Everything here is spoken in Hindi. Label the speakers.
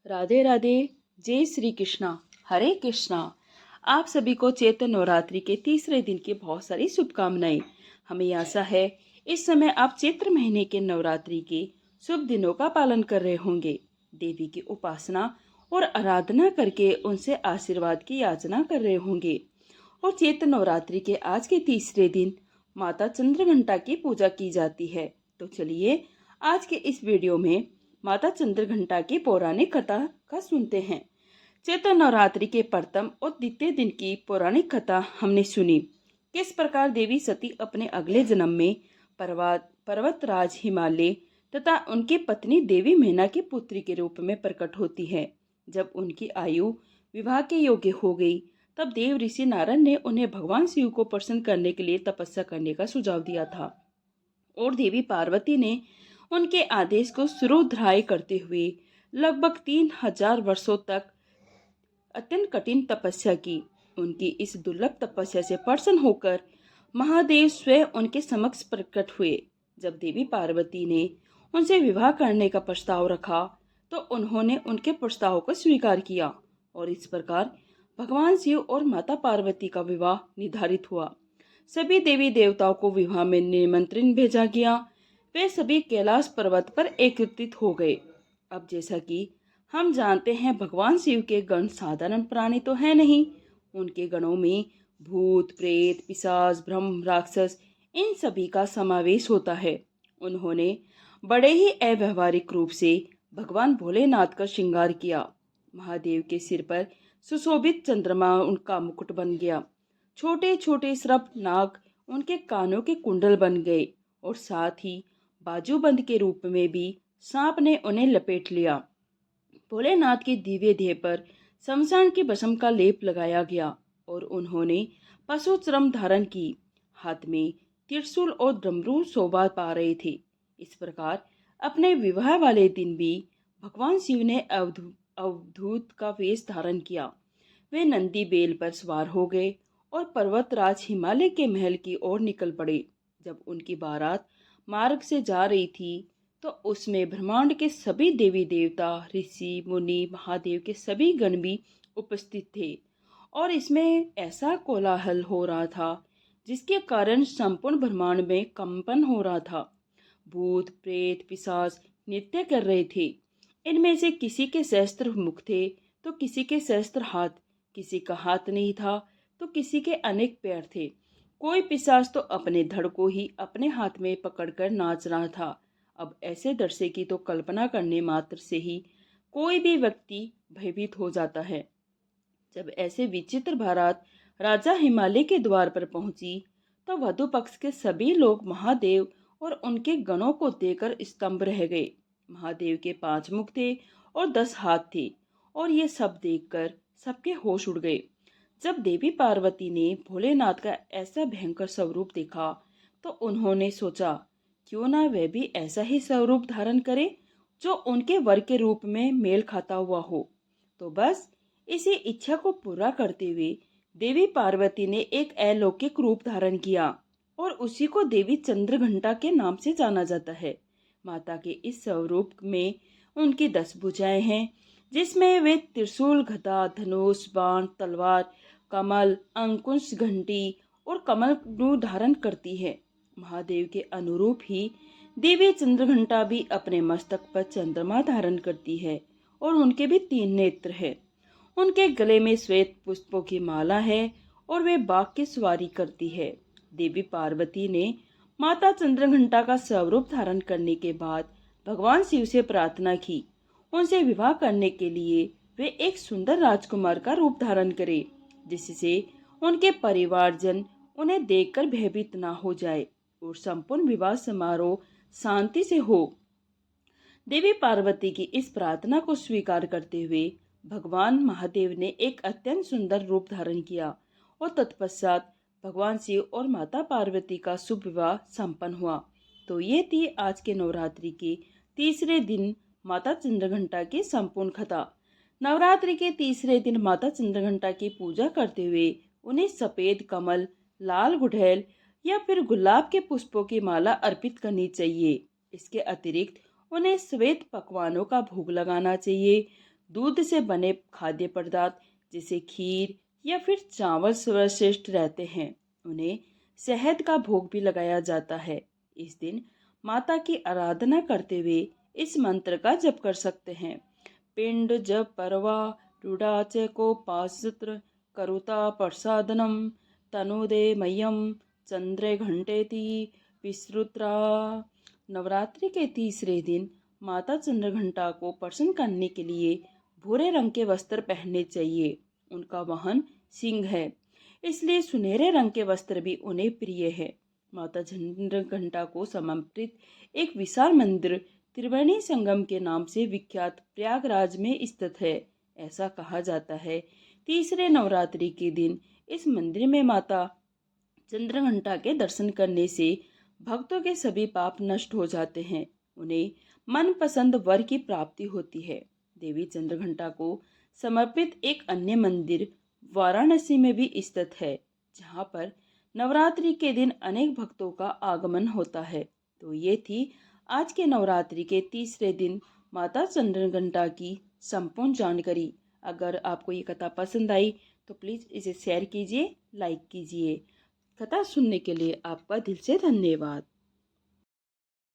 Speaker 1: राधे राधे। जय श्री कृष्णा। हरे कृष्णा। आप सभी को चैत्र नवरात्रि के तीसरे दिन की बहुत सारी शुभकामनाएं। हमें आशा है इस समय आप चैत्र महीने के नवरात्रि के शुभ दिनों का पालन कर रहे होंगे। देवी की उपासना और आराधना करके उनसे आशीर्वाद की याचना कर रहे होंगे। और चैत्र नवरात्रि के आज के तीसरे दिन माता चंद्रघंटा की पूजा की जाती है। तो चलिए आज के इस वीडियो में माता चंद्रघंटा की पौराणिक कथा का सुनते हैं। चैत्र नवरात्रि के प्रथम और द्वितीय दिन की पौराणिक कथा हमने सुनी। किस प्रकार देवी सती अपने अगले जन्म में पर्वतराज हिमालय तथा उनकी पत्नी देवी मैना की पुत्री के रूप में प्रकट होती है। जब उनकी आयु विवाह के योग्य हो गई तब देव ऋषि नारद ने उन्हें भगवान शिव को प्रसन्न करने के लिए तपस्या करने का सुझाव दिया था और देवी पार्वती ने उनके आदेश को शिरोधार्य करते हुए लगभग 3000 वर्षों तक अत्यंत कठिन तपस्या की। उनकी इस दुर्लभ तपस्या से प्रसन्न होकर महादेव स्वयं उनके समक्ष प्रकट हुए। जब देवी पार्वती ने उनसे विवाह करने का प्रस्ताव रखा तो उन्होंने उनके प्रस्ताव को स्वीकार किया और इस प्रकार भगवान शिव और माता पार्वती का विवाह निर्धारित हुआ। सभी देवी देवताओं को विवाह में निमंत्रण भेजा गया। वे सभी कैलाश पर्वत पर एकत्रित हो गए। अब जैसा कि हम जानते हैं भगवान शिव के गण साधारण प्राणी तो है नहीं। उनके गणों में भूत, प्रेत, पिशाच, ब्रह्म, राक्षस इन सभी का समावेश होता है। उन्होंने बड़े ही अव्यवहारिक रूप से भगवान भोलेनाथ का श्रृंगार किया। महादेव के सिर पर सुशोभित चंद्रमा उनका मुकुट बन गया। छोटे छोटे सर्प नाग उनके कानों के कुंडल बन गए और साथ ही बाजूबंद के रूप में भी सांप ने उन्हें लपेट लिया। भोलेनाथ के दिव्य देह पर शमशान की भस्म का लेप लगाया गया और उन्होंने पशु चर्म धारण की। हाथ में त्रिशूल और डमरू शोभा पा रहे थे। इस प्रकार अपने विवाह वाले दिन भी भगवान शिव ने अवधूत का वेश धारण किया। वे नंदी बेल पर सवार हो गए और पर्वतराज हिमालय के महल की ओर निकल पड़े। जब उनकी बारात मार्ग से जा रही थी तो उसमें ब्रह्मांड के सभी देवी देवता, ऋषि मुनि, महादेव के सभी गण भी उपस्थित थे और इसमें ऐसा कोलाहल हो रहा था जिसके कारण संपूर्ण ब्रह्मांड में कंपन हो रहा था। भूत, प्रेत, पिशाच नृत्य कर रहे थे। इनमें से किसी के शस्त्र मुख थे तो किसी के शस्त्र हाथ, किसी का हाथ नहीं था तो किसी के अनेक पैर थे। कोई पिशाच तो अपने धड़ को ही अपने हाथ में पकड़कर नाच रहा था। अब ऐसे दृश्य की तो कल्पना करने मात्र से ही कोई भी व्यक्ति भयभीत हो जाता है। जब ऐसे विचित्र बारात राजा हिमालय के द्वार पर पहुंची तो वधु पक्ष के सभी लोग महादेव और उनके गणों को देखकर स्तंभ रह गए। महादेव के 5 मुख थे और 10 हाथ थे और ये सब देखकर सबके होश उड़ गए। जब देवी पार्वती ने भोलेनाथ का ऐसा भयंकर स्वरूप देखा तो उन्होंने सोचा क्यों ना वह भी ऐसा ही स्वरूप धारण करे जो उनके वर के रूप में मेल खाता हुआ हो। तो बस इसी इच्छा को पूरा करते हुए देवी पार्वती ने एक अलौकिक रूप धारण किया और उसी को देवी चंद्रघंटा के नाम से जाना जाता है। माता के इस स्वरूप में उनकी 10 भुजाएं हैं जिसमें वे त्रिशूल, गदा, धनुष, बाण, तलवार, कमल, अंकुश, घंटी और कमल धारण करती है। महादेव के अनुरूप ही देवी चंद्रघंटा भी अपने मस्तक पर चंद्रमा धारण करती है और उनके भी 3 नेत्र है। उनके गले में श्वेत पुष्पों की माला है और वे बाघ की सवारी करती है। देवी पार्वती ने माता चंद्रघंटा का स्वरूप धारण करने के बाद भगवान शिव से प्रार्थना की उनसे विवाह करने के लिए वे एक सुंदर राजकुमार का रूप धारण करें जिससे उनके परिवारजन उन्हें देखकर भयभीत ना हो जाए और संपूर्ण विवाह समारोह शांति से हो। देवी पार्वती की इस प्रार्थना को स्वीकार करते हुए भगवान महादेव ने एक अत्यंत सुंदर रूप धारण किया और तत्पश्चात भगवान शिव और माता पार्वती का शुभ विवाह संपन्न हुआ। तो ये थी आज के नवरात्रि के तीसरे दिन माता चंद्रघंटा की संपूर्ण कथा। नवरात्रि के तीसरे दिन माता चंद्रघंटा की पूजा करते हुए उन्हें सफेद कमल, लाल गुड़हल या फिर गुलाब के पुष्पों की माला अर्पित करनी चाहिए। इसके अतिरिक्त उन्हें श्वेत पकवानों का भोग लगाना चाहिए। दूध से बने खाद्य पदार्थ जैसे खीर या फिर चावल सर्वश्रेष्ठ रहते हैं। उन्हें शहद का भोग भी लगाया जाता है। इस दिन माता की आराधना करते हुए इस मंत्र का जप कर सकते हैं। पिंड जप परवा रूढ़ा च को पात्र करुता प्रसादनम तनुदे मय्यम चंद्रे घंटेति विश्रुत्रा। नवरात्रि के तीसरे दिन माता चंद्रघंटा को प्रसन्न करने के लिए भूरे रंग के वस्त्र पहनने चाहिए। उनका वाहन सिंह है, इसलिए सुनहरे रंग के वस्त्र भी उन्हें प्रिय है। माता चंद्रघंटा को समर्पित एक विशाल मंदिर त्रिवेणी संगम के नाम से विख्यात प्रयागराज में स्थित है। ऐसा कहा जाता है तीसरे नवरात्रि के दिन इस मंदिर में माता चंद्रघंटा के दर्शन करने से भक्तों के सभी पाप नष्ट हो जाते हैं। उन्हें मनपसंद वर की प्राप्ति होती है। देवी चंद्रघंटा को समर्पित एक अन्य मंदिर वाराणसी में भी स्थित है, जहाँ पर नवरात्रि के दिन अनेक भक्तों का आगमन होता है। तो ये थी आज के नवरात्रि के तीसरे दिन माता चंद्रघंटा की संपूर्ण जानकारी। अगर आपको ये कथा पसंद आई तो प्लीज़ इसे शेयर कीजिए, लाइक कीजिए। कथा सुनने के लिए आपका दिल से धन्यवाद।